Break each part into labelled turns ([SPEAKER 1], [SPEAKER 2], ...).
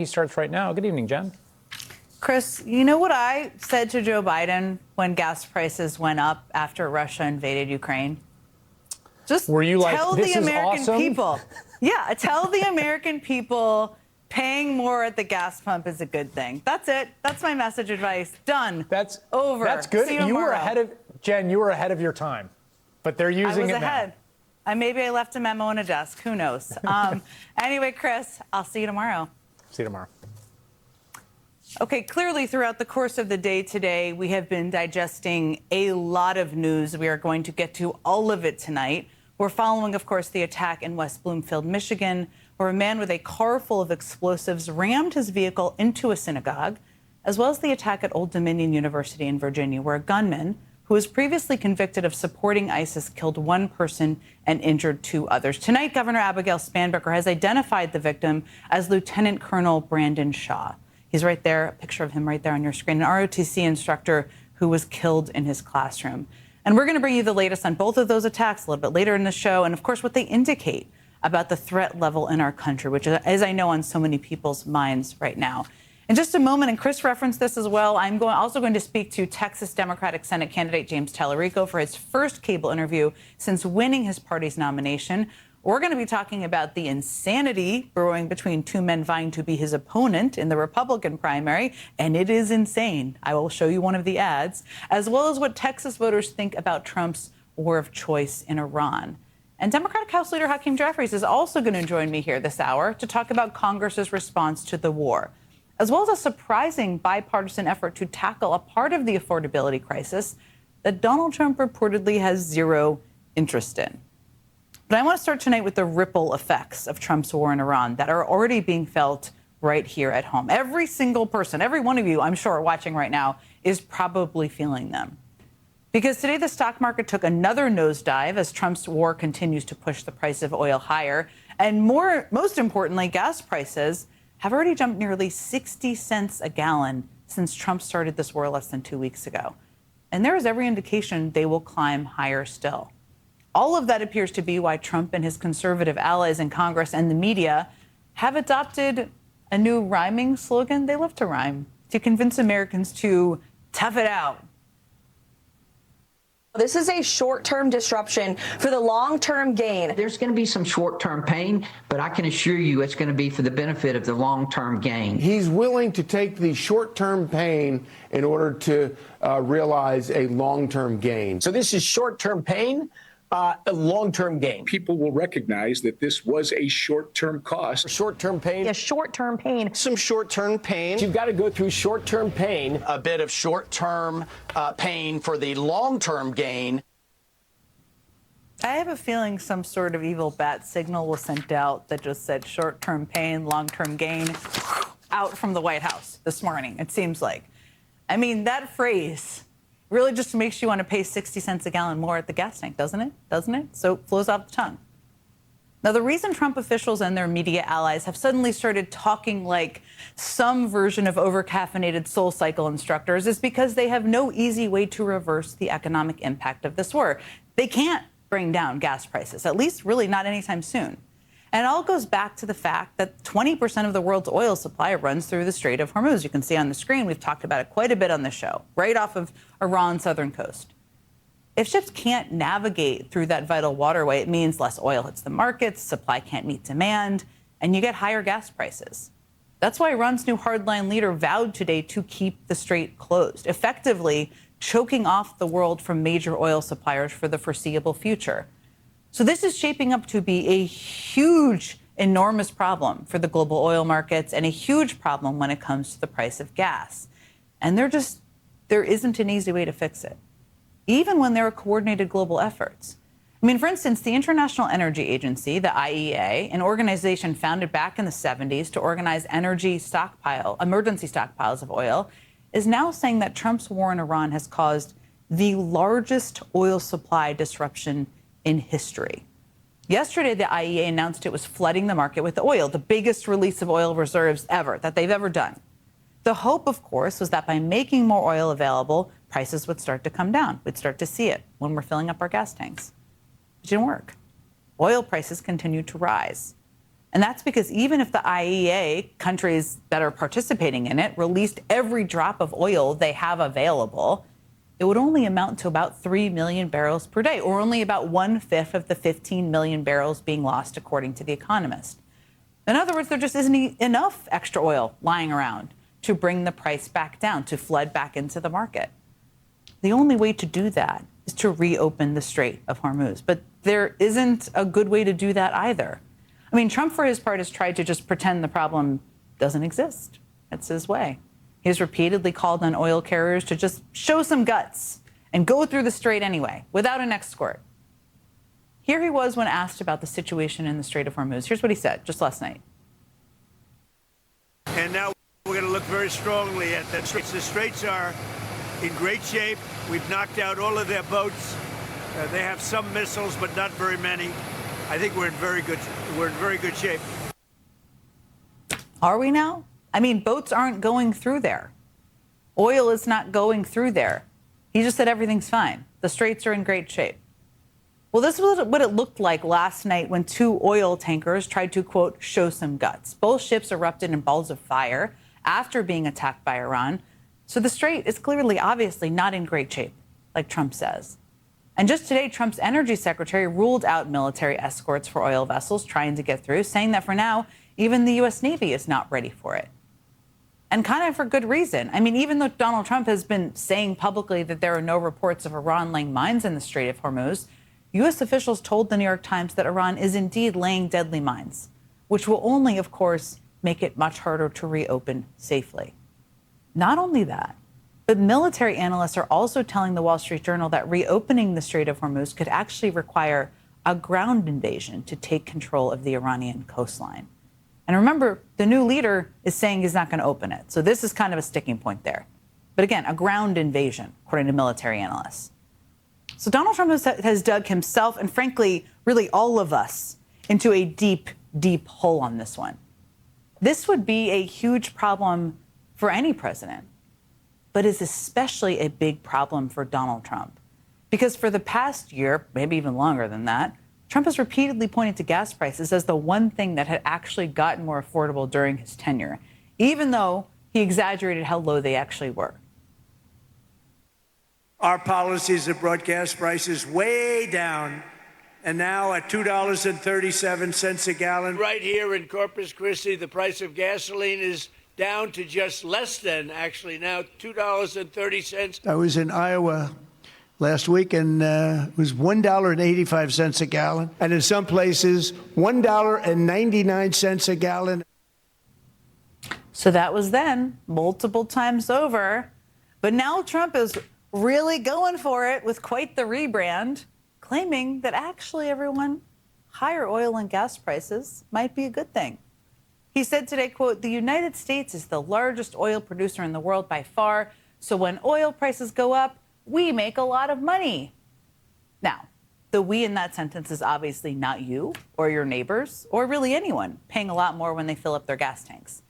[SPEAKER 1] He starts right now. Good evening, Jen.
[SPEAKER 2] Chris, you know what I said to Joe Biden when gas prices went up after Russia invaded Ukraine? Just
[SPEAKER 1] Were you like,
[SPEAKER 2] tell
[SPEAKER 1] this
[SPEAKER 2] the
[SPEAKER 1] is
[SPEAKER 2] American
[SPEAKER 1] awesome?
[SPEAKER 2] people. Yeah, tell the American people paying more at the gas pump is a good thing. That's it. That's my message advice. Done.
[SPEAKER 1] That's
[SPEAKER 2] over.
[SPEAKER 1] That's good.
[SPEAKER 2] See you
[SPEAKER 1] were
[SPEAKER 2] tomorrow.
[SPEAKER 1] ahead of Jen. You were ahead of your time, but they're using
[SPEAKER 2] I was
[SPEAKER 1] it
[SPEAKER 2] ahead. Maybe I left a memo on a desk. Who knows? Anyway, Chris, I'll see you tomorrow.
[SPEAKER 1] See you tomorrow.
[SPEAKER 2] Okay, clearly throughout the course of the day today, we have been digesting a lot of news. We are going to get to all of it tonight. We're following, of course, the attack in West Bloomfield, Michigan, where a man with a car full of explosives rammed his vehicle into a synagogue, as well as the attack at Old Dominion University in Virginia, where a gunman who was previously convicted of supporting ISIS killed one person and injured two others. Tonight, Governor Abigail Spanberger has identified the victim as Lieutenant Colonel Brandon Shaw. He's right there, a picture of him right there on your screen, an ROTC instructor who was killed in his classroom. And we're going to bring you the latest on both of those attacks a little bit later in the show, and of course what they indicate about the threat level in our country, which is, as I know, on so many people's minds right now. In just a moment, and Chris referenced this as well, I'm also going to speak to Texas Democratic Senate candidate James Tallarico for his first cable interview since winning his party's nomination. We're going to be talking about the insanity brewing between two men vying to be his opponent in the Republican primary, and it is insane. I will show you one of the ads, as well as what Texas voters think about Trump's war of choice in Iran. And Democratic House Leader Hakeem Jeffries is also going to join me here this hour to talk about Congress's response to the war, as well as a surprising bipartisan effort to tackle a part of the affordability crisis that Donald Trump reportedly has zero interest in. But I want to start tonight with the ripple effects of Trump's war in Iran that are already being felt right here at home. Every single person, every one of you, I'm sure, watching right now is probably feeling them. Because today the stock market took another nosedive as Trump's war continues to push the price of oil higher. And most importantly, gas prices have already jumped nearly 60 cents a gallon since Trump started this war less than 2 weeks ago. And there is every indication they will climb higher still. All of that appears to be why Trump and his conservative allies in Congress and the media have adopted a new rhyming slogan. They love to rhyme to convince Americans to tough it out.
[SPEAKER 3] This is a short-term disruption for the long-term gain.
[SPEAKER 4] There's going to be some short-term pain, but I can assure you it's going to be for the benefit of the long-term gain.
[SPEAKER 5] He's willing to take the short-term pain in order to realize a long-term gain.
[SPEAKER 6] So this is short-term pain, a long-term gain.
[SPEAKER 7] People will recognize that this was a short-term cost.
[SPEAKER 6] Short-term pain.
[SPEAKER 3] A short-term pain.
[SPEAKER 6] Some short-term pain. You've got to go through short-term pain. A bit of short-term pain for the long-term gain.
[SPEAKER 2] I have a feeling some sort of evil bat signal was sent out that just said short-term pain, long-term gain out from the White House this morning, it seems like. I mean, that phrase really just makes you want to pay 60 cents a gallon more at the gas tank, doesn't it? Doesn't it? So it flows off the tongue. Now, the reason Trump officials and their media allies have suddenly started talking like some version of overcaffeinated Soul Cycle instructors is because they have no easy way to reverse the economic impact of this war. They can't bring down gas prices, at least really not anytime soon. And it all goes back to the fact that 20% of the world's oil supply runs through the Strait of Hormuz. You can see on the screen, we've talked about it quite a bit on the show, right off of Iran's southern coast. If ships can't navigate through that vital waterway, it means less oil hits the markets, supply can't meet demand, and you get higher gas prices. That's why Iran's new hardline leader vowed today to keep the strait closed, effectively choking off the world from major oil suppliers for the foreseeable future. So this is shaping up to be a huge, enormous problem for the global oil markets and a huge problem when it comes to the price of gas. And there isn't an easy way to fix it, even when there are coordinated global efforts. I mean, for instance, the International Energy Agency, the IEA, an organization founded back in the 70s to organize emergency stockpiles of oil, is now saying that Trump's war in Iran has caused the largest oil supply disruption in history. Yesterday, the IEA announced it was flooding the market with oil, the biggest release of oil reserves ever that they've ever done. The hope, of course, was that by making more oil available, prices would start to come down. We'd start to see it when we're filling up our gas tanks. It didn't work. Oil prices continued to rise. And that's because even if the IEA, countries that are participating in it, released every drop of oil they have available, it would only amount to about 3 million barrels per day, or only about 1/5 of the 15 million barrels being lost, according to The Economist. In other words, there just isn't enough extra oil lying around to bring the price back down, to flood back into the market. The only way to do that is to reopen the Strait of Hormuz. But there isn't a good way to do that either. I mean, Trump, for his part, has tried to just pretend the problem doesn't exist. That's his way. He's repeatedly called on oil carriers to just show some guts and go through the strait anyway, without an escort. Here he was when asked about the situation in the Strait of Hormuz. Here's what he said just last night.
[SPEAKER 8] And now we're going to look very strongly at that. The straits are in great shape. We've knocked out all of their boats. They have some missiles, but not very many. I think we're in very good shape.
[SPEAKER 2] Are we now? I mean, boats aren't going through there. Oil is not going through there. He just said everything's fine. The straits are in great shape. Well, this was what it looked like last night when 2 oil tankers tried to, quote, show some guts. Both ships erupted in balls of fire after being attacked by Iran. So the strait is clearly, obviously, not in great shape, like Trump says. And just today, Trump's energy secretary ruled out military escorts for oil vessels trying to get through, saying that for now, even the U.S. Navy is not ready for it. And kind of for good reason. I mean, even though Donald Trump has been saying publicly that there are no reports of Iran laying mines in the Strait of Hormuz, U.S. officials told the New York Times that Iran is indeed laying deadly mines, which will only, of course, make it much harder to reopen safely. Not only that, but military analysts are also telling the Wall Street Journal that reopening the Strait of Hormuz could actually require a ground invasion to take control of the Iranian coastline. And remember, the new leader is saying he's not going to open it. So this is kind of a sticking point there. But again, a ground invasion, according to military analysts. So Donald Trump has dug himself and, frankly, really all of us into a deep, deep hole on this one. This would be a huge problem for any president, but is especially a big problem for Donald Trump. Because for the past year, maybe even longer than that, Trump has repeatedly pointed to gas prices as the one thing that had actually gotten more affordable during his tenure, even though he exaggerated how low they actually were.
[SPEAKER 8] Our policies have brought gas prices way down, and now at $2.37 a gallon. Right here in Corpus Christi, the price of gasoline is down to just less than, actually, now $2.30. I was in Iowa last week, and it was $1.85 a gallon. And in some places, $1.99 a gallon.
[SPEAKER 2] So that was then, multiple times over. But now Trump is really going for it with quite the rebrand, claiming that actually, everyone, higher oil and gas prices might be a good thing. He said today, quote, "The United States is the largest oil producer in the world by far. So when oil prices go up, we make a lot of money." Now, the we in that sentence is obviously not you or your neighbors or really anyone paying a lot more when they fill up their gas tanks.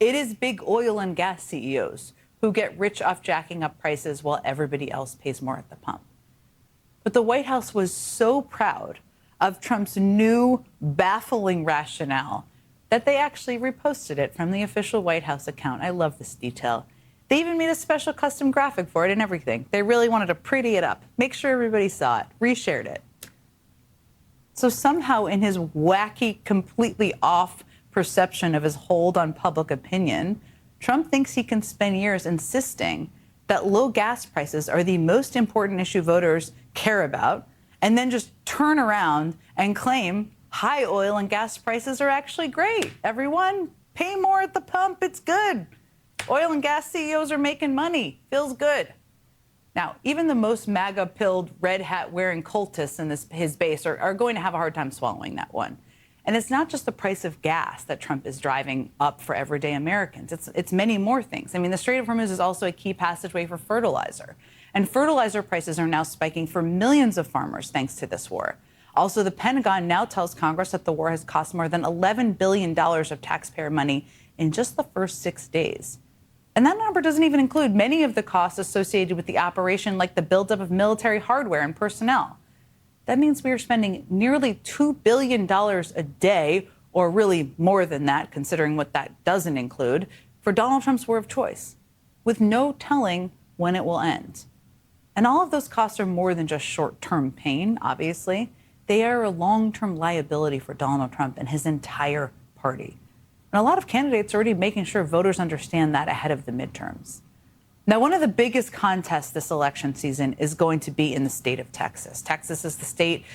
[SPEAKER 2] It is big oil and gas CEOs who get rich off jacking up prices while everybody else pays more at the pump. But the White House was so proud of Trump's new baffling rationale that they actually reposted it from the official White House account. I love this detail. They even made a special custom graphic for it and everything. They really wanted to pretty it up, make sure everybody saw it, reshared it. So somehow in his wacky, completely off perception of his hold on public opinion, Trump thinks he can spend years insisting that low gas prices are the most important issue voters care about, and then just turn around and claim high oil and gas prices are actually great. Everyone, pay more at the pump. It's good. Oil and gas CEOs are making money. Feels good. Now, even the most MAGA-pilled, red hat-wearing cultists in his base are going to have a hard time swallowing that one. And it's not just the price of gas that Trump is driving up for everyday Americans. It's many more things. I mean, the Strait of Hormuz is also a key passageway for fertilizer. And fertilizer prices are now spiking for millions of farmers thanks to this war. Also, the Pentagon now tells Congress that the war has cost more than $11 billion of taxpayer money in just the first 6 days. And that number doesn't even include many of the costs associated with the operation, like the buildup of military hardware and personnel. That means we are spending nearly $2 billion a day, or really more than that, considering what that doesn't include, for Donald Trump's war of choice, with no telling when it will end. And all of those costs are more than just short-term pain, obviously. They are a long-term liability for Donald Trump and his entire party. And a lot of candidates are already making sure voters understand that ahead of the midterms. Now, one of the biggest contests this election season is going to be in the state of Texas. Texas is the state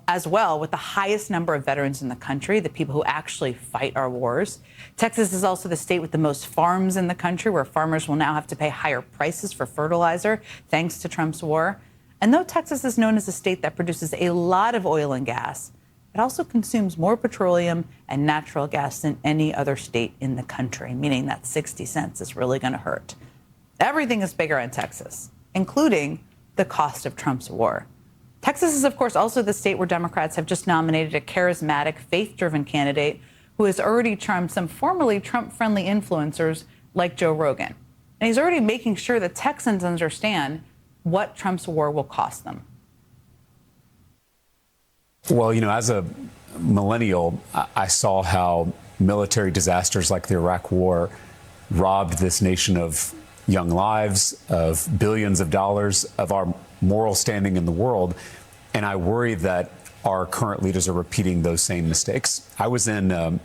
[SPEAKER 2] as well with the highest number of veterans in the country, the people who actually fight our wars. Texas is also the state with the most farms in the country, where farmers will now have to pay higher prices for fertilizer thanks to Trump's war. And though Texas is known as a state that produces a lot of oil and gas, it also consumes more petroleum and natural gas than any other state in the country, meaning that 60 cents is really going to hurt. Everything is bigger in Texas, including the cost of Trump's war. Texas is, of course, also the state where Democrats have just nominated a charismatic, faith-driven candidate who has already charmed some formerly Trump-friendly influencers like Joe Rogan. And he's already making sure that Texans understand what Trump's war will cost them.
[SPEAKER 9] Well, you know, as a millennial, I saw how military disasters like the Iraq War robbed this nation of young lives, of billions of dollars, of our moral standing in the world. And I worry that our current leaders are repeating those same mistakes. I was in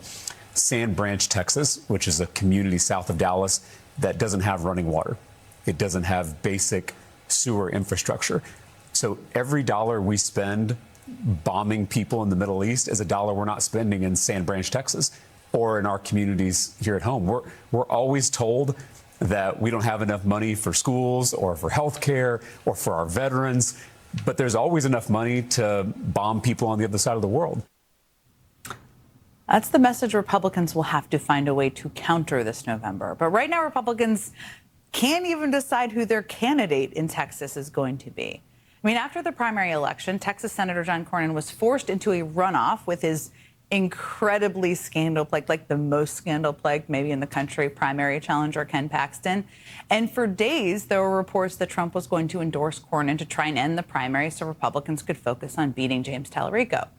[SPEAKER 9] Sand Branch, Texas, which is a community south of Dallas that doesn't have running water. It doesn't have basic sewer infrastructure. So every dollar we spend bombing people in the Middle East is a dollar we're not spending in Sand Branch, Texas, or in our communities here at home. We're always told that we don't have enough money for schools or for health care or for our veterans, but there's always enough money to bomb people on the other side of the world.
[SPEAKER 2] That's the message Republicans will have to find a way to counter this November. But right now, Republicans can't even decide who their candidate in Texas is going to be. I mean, after the primary election, Texas Senator John Cornyn was forced into a runoff with his incredibly scandal-plagued, like the most scandal-plagued maybe in the country, primary challenger Ken Paxton. And for days, there were reports that Trump was going to endorse Cornyn to try and end the primary so Republicans could focus on beating James Tallarico.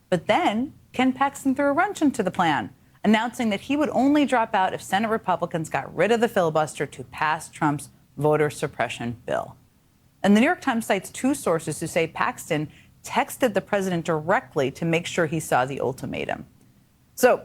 [SPEAKER 2] But then Ken Paxton threw a wrench into the plan, announcing that he would only drop out if Senate Republicans got rid of the filibuster to pass Trump's voter suppression bill. And the New York Times cites two sources who say Paxton texted the president directly to make sure he saw the ultimatum. So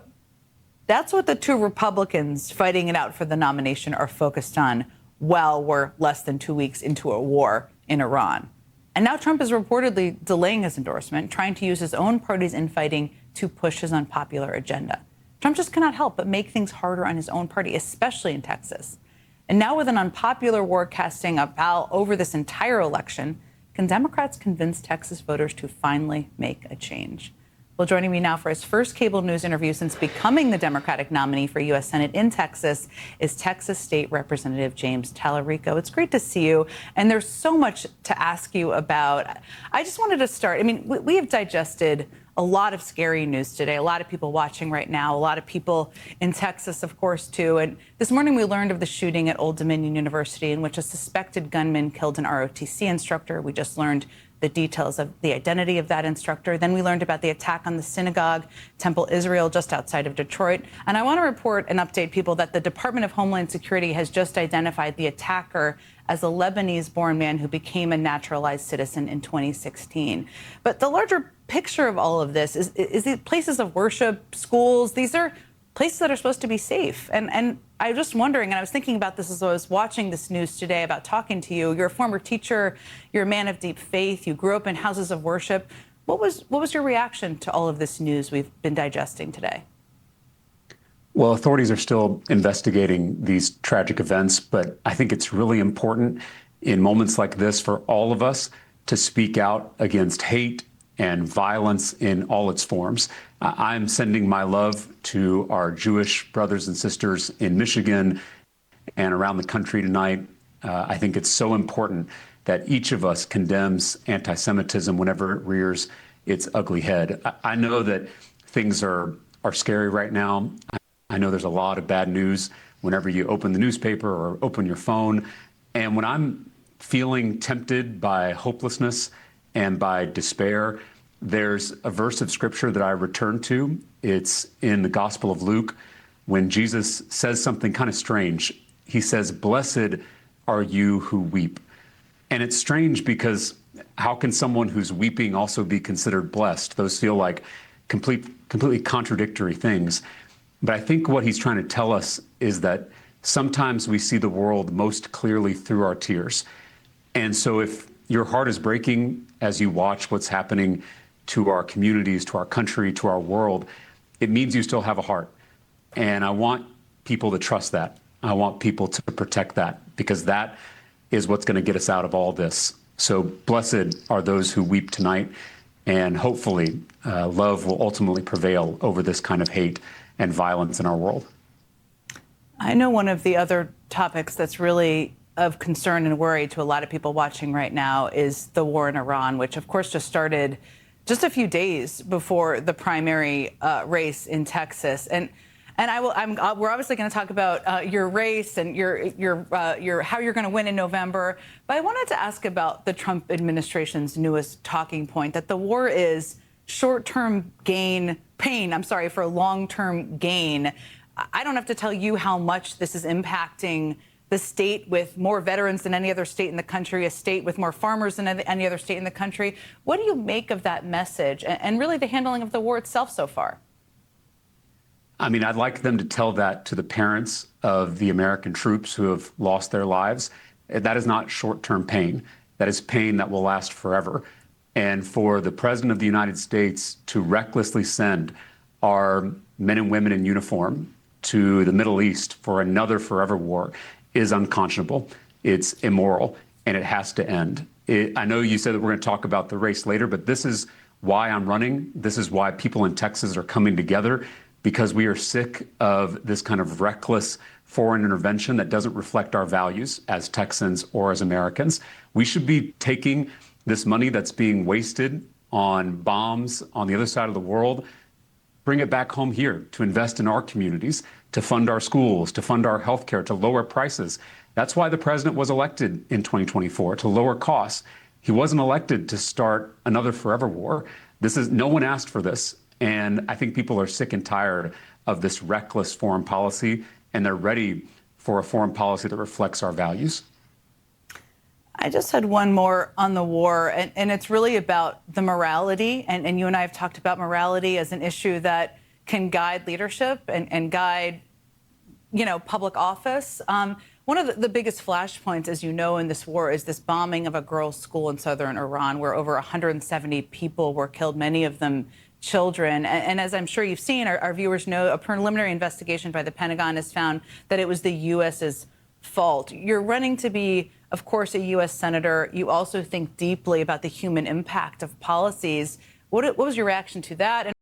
[SPEAKER 2] that's what the two Republicans fighting it out for the nomination are focused on while we're less than 2 weeks into a war in Iran. And now Trump is reportedly delaying his endorsement, trying to use his own party's infighting to push his unpopular agenda. Trump just cannot help but make things harder on his own party, especially in Texas. And now with an unpopular war casting about over this entire election, can Democrats convince Texas voters to finally make a change? Well, joining me now for his first cable news interview since becoming the Democratic nominee for U.S. Senate in Texas is Texas State Representative James Tallarico. It's great to see you. And there's so much to ask you about. I just wanted to start. I mean, we have digested a lot of scary news today. A lot of people watching right now, a lot of people in Texas, of course, too. And this morning we learned of the shooting at Old Dominion University in which a suspected gunman killed an ROTC instructor. We just learned the details of the identity of that instructor. Then we learned about the attack on the synagogue, Temple Israel, just outside of Detroit. And I want to report and update people that the Department of Homeland Security has just identified the attacker as a Lebanese-born man who became a naturalized citizen in 2016. But the larger picture of all of this is the places of worship, schools. These are places that are supposed to be safe. And I was just wondering, and I was thinking about this as I was watching this news today about talking to you. You're a former teacher. You're a man of deep faith. You grew up in houses of worship. What was your reaction to all of this news we've been digesting today?
[SPEAKER 9] Well, authorities are still investigating these tragic events, but I think it's really important in moments like this for all of us to speak out against hate and violence in all its forms. I'm sending my love to our Jewish brothers and sisters in Michigan and around the country tonight. I think it's so important that each of us condemns anti-Semitism whenever it rears its ugly head. I know that things are scary right now. I know there's a lot of bad news whenever you open the newspaper or open your phone. And when I'm feeling tempted by hopelessness and by despair, There's a verse of scripture that I return to. It's in the Gospel of Luke when Jesus says something kind of strange. He says, "Blessed are you who weep." And it's strange because how can someone who's weeping also be considered blessed? Those feel like completely contradictory things. But I think what he's trying to tell us is that sometimes we see the world most clearly through our tears. And so if your heart is breaking as you watch what's happening to our communities, to our country, to our world, it means you still have a heart. And I want people to trust that. I want people to protect that, because that is what's going to get us out of all this. So blessed are those who weep tonight, and hopefully love will ultimately prevail over this kind of hate and violence in our world.
[SPEAKER 2] I know one of the other topics that's really of concern and worry to a lot of people watching right now is the war in Iran, which of course just started just a few days before the primary race in Texas. And we're obviously going to talk about your race and your how you're going to win in November. But I wanted to ask about the Trump administration's newest talking point, that the war is short-term pain for long-term gain. I don't have to tell you how much this is impacting the state with more veterans than any other state in the country, a state with more farmers than any other state in the country. What do you make of that message and really the handling of the war itself so far?
[SPEAKER 9] I mean, I'd like them to tell that to the parents of the American troops who have lost their lives. That is not short-term pain. That is pain that will last forever. And for the President of the United States to recklessly send our men and women in uniform to the Middle East for another forever war is unconscionable. It's immoral, and it has to end. I know you said that we're going to talk about the race later, but this is why I'm running. This is why people in Texas are coming together, because we are sick of this kind of reckless foreign intervention that doesn't reflect our values as Texans or as Americans. We should be taking this money that's being wasted on bombs on the other side of the world, bring it back home here to invest in our communities, to fund our schools, to fund our healthcare, to lower prices. That's why the president was elected in 2024, to lower costs. He wasn't elected to start another forever war. No one asked for this. And I think people are sick and tired of this reckless foreign policy, and they're ready for a foreign policy that reflects our values.
[SPEAKER 2] I just had one more on the war, and it's really about the morality. And you and I have talked about morality as an issue that can guide leadership and guide, public office. One of the biggest flashpoints, as you know, in this war is this bombing of a girls' school in southern Iran, where over 170 people were killed, many of them children. And as I'm sure you've seen, our viewers know, a preliminary investigation by the Pentagon has found that it was the U.S.'s fault. You're running to be, of course, a U.S. senator. You also think deeply about the human impact of policies. What was your reaction to that?